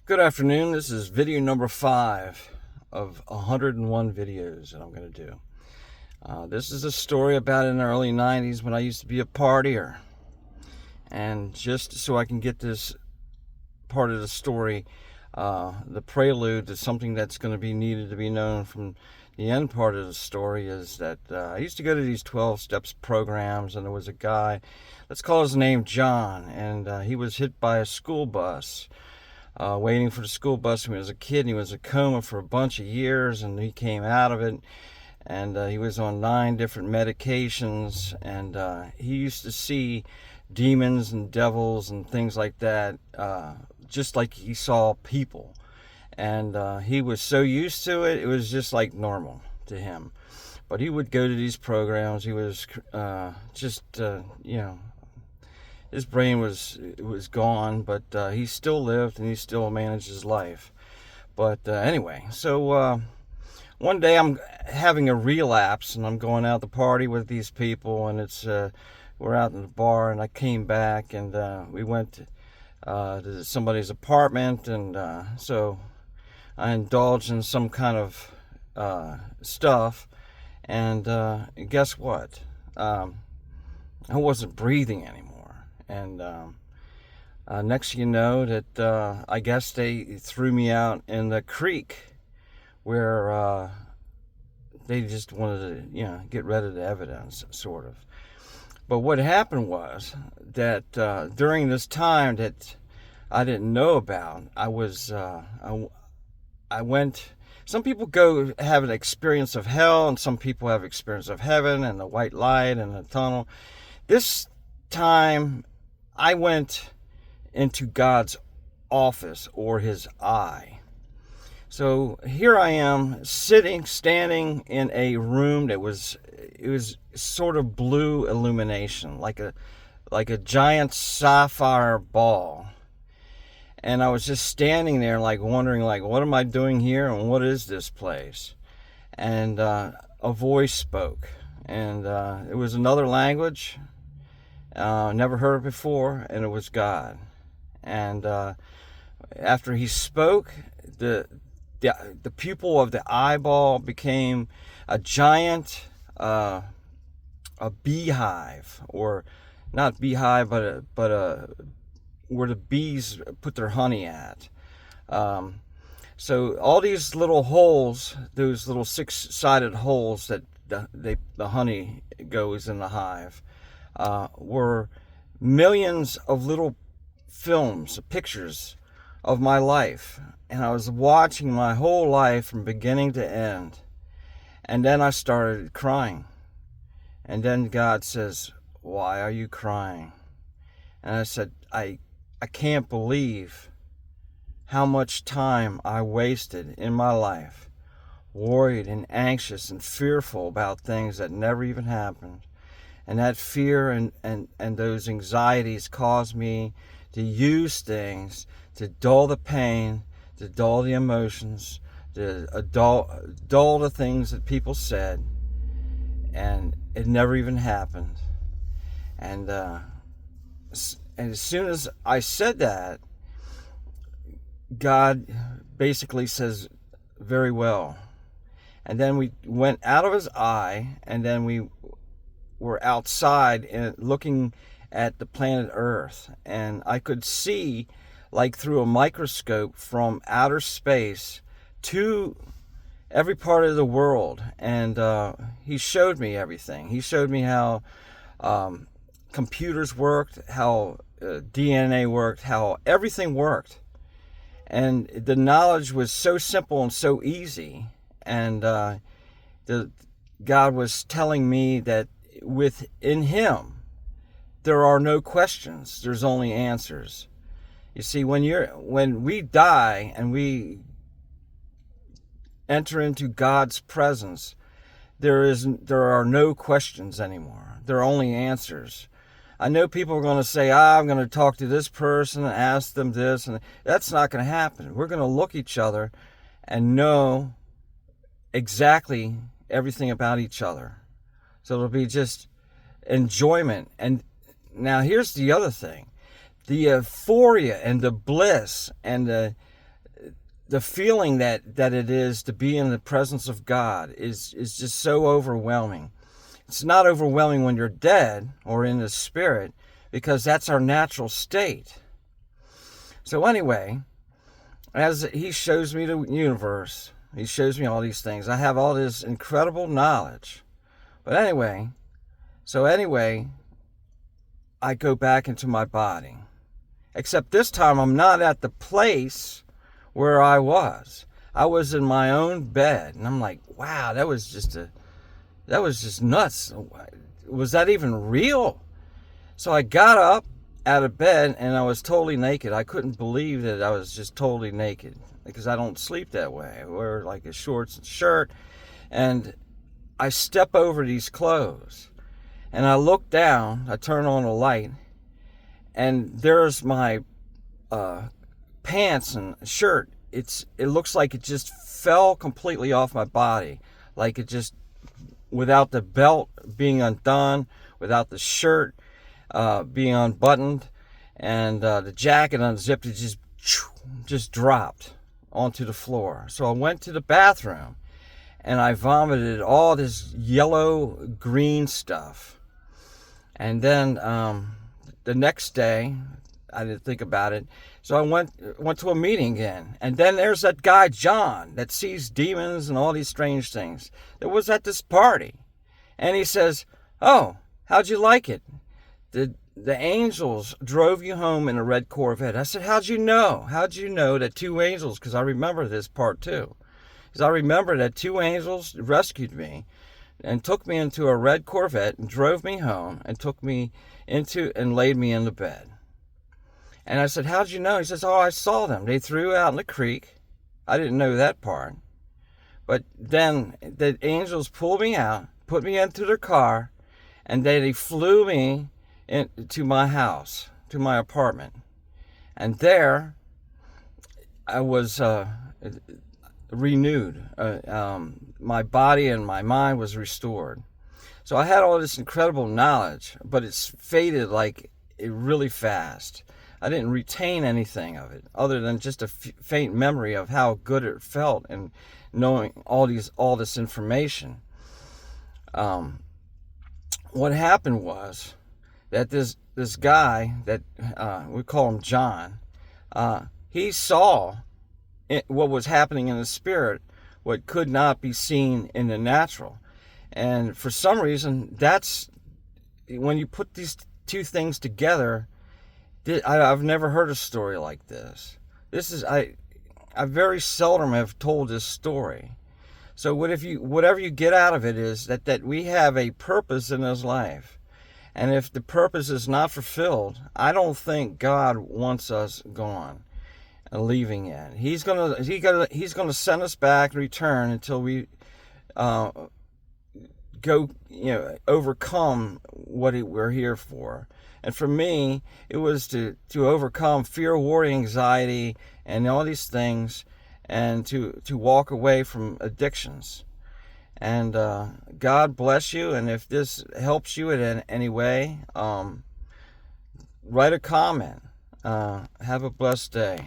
Good afternoon. This is video number 5 of 101 videos that I'm going to do. This is a story about in the early 90s when I used to be a partier. And just so I can get this part of the story, the prelude to something that's going to be needed to be known from the end part of the story is that I used to go to these 12 steps programs, and there was a guy, let's call his name John, and he was hit by a school bus. Waiting for the school bus when he was a kid, and he was in a coma for a bunch of years, and he came out of it, and he was on 9 different medications, and he used to see demons and devils and things like that, just like he saw people, and he was so used to it, it was just like normal to him. But he would go to these programs. He was his brain was gone, but he still lived and he still managed his life. But anyway, so one day I'm having a relapse, and I'm going out to party with these people, and it's we're out in the bar, and I came back, and we went to somebody's apartment, and so I indulged in some kind of stuff, and guess what? I wasn't breathing anymore. And next you know that I guess they threw me out in the creek where they just wanted to, get rid of the evidence, sort of. But what happened was that during this time that I didn't know about, I went. Some people go have an experience of hell, and some people have experience of heaven and the white light and the tunnel. This time I went into God's office, or his eye. So here I am standing in a room that was sort of blue illumination, like a giant sapphire ball. And I was just standing there, wondering, what am I doing here, and what is this place? And a voice spoke, and it was another language. Never heard it before, and it was God. And after he spoke, the pupil of the eyeball became a giant a beehive, or not beehive, but where the bees put their honey at. So all these little holes, those little 6-sided holes that the honey goes in the hive, were millions of little films, pictures of my life. And I was watching my whole life from beginning to end. And then I started crying. And then God says, "Why are you crying?" And I said, I can't believe how much time I wasted in my life, worried and anxious and fearful about things that never even happened. And that fear and those anxieties caused me to use things to dull the pain, to dull the emotions, to dull the things that people said. And it never even happened. And as soon as I said that, God basically says, "Very well." And then we went out of his eye, and then we were outside and looking at the planet Earth, and I could see, like through a microscope, from outer space to every part of the world. And he showed me everything. He showed me how computers worked, how DNA worked, how everything worked. And the knowledge was so simple and so easy. And God was telling me that within him there are no questions, there's only answers. You see, when we die and we enter into God's presence, there are no questions anymore. There are only answers. I know people are going to say, I'm going to talk to this person and ask them this, and that's not going to happen. We're going to look at each other and know exactly everything about each other. So it'll be just enjoyment. And now here's the other thing. The euphoria and the bliss and the the feeling that it is to be in the presence of God is just so overwhelming. It's not overwhelming when you're dead or in the spirit, because that's our natural state. So anyway, as he shows me the universe, he shows me all these things. I have all this incredible knowledge. But anyway, I go back into my body. Except this time I'm not at the place where I was. I was in my own bed. And I'm like, wow, that was just nuts. Was that even real? So I got up out of bed and I was totally naked. I couldn't believe that I was just totally naked, because I don't sleep that way. I wear like a shorts and shirt, and I step over these clothes and I look down. I turn on a light, and there's my pants and shirt. It looks like it just fell completely off my body, like it just, without the belt being undone, without the shirt being unbuttoned, and the jacket unzipped. It just dropped onto the floor. So I went to the bathroom and I vomited all this yellow green stuff. And then the next day, I didn't think about it, so I went to a meeting again. And then there's that guy John that sees demons and all these strange things, that was at this party. And he says, "Oh, how'd you like it? The angels drove you home in a red Corvette." I said, "How'd you know? How'd you know that two angels?" Because I remember this part too. Because I remember that two angels rescued me and took me into a red Corvette and drove me home and took me into and laid me in the bed. And I said, "How'd you know?" He says, "Oh, I saw them. They threw out in the creek." I didn't know that part. But then the angels pulled me out, put me into their car, and they flew me into my house, to my apartment. And there I was renewed. My body and my mind was restored. So I had all this incredible knowledge, but it's faded like really fast. I didn't retain anything of it other than just a faint memory of how good it felt and knowing all this information. What happened was that this guy that we call him John, he saw what was happening in the spirit, what could not be seen in the natural. And for some reason, that's when you put these two things together. I've never heard a story like this. I very seldom have told this story. So whatever you get out of it is that we have a purpose in this life. And if the purpose is not fulfilled, I don't think God wants us gone and leaving it. He's gonna send us back and return until we go, overcome what we're here for. And for me, it was to overcome fear, worry, anxiety, and all these things, and to walk away from addictions. And God bless you. And if this helps you in any way, write a comment. Have a blessed day.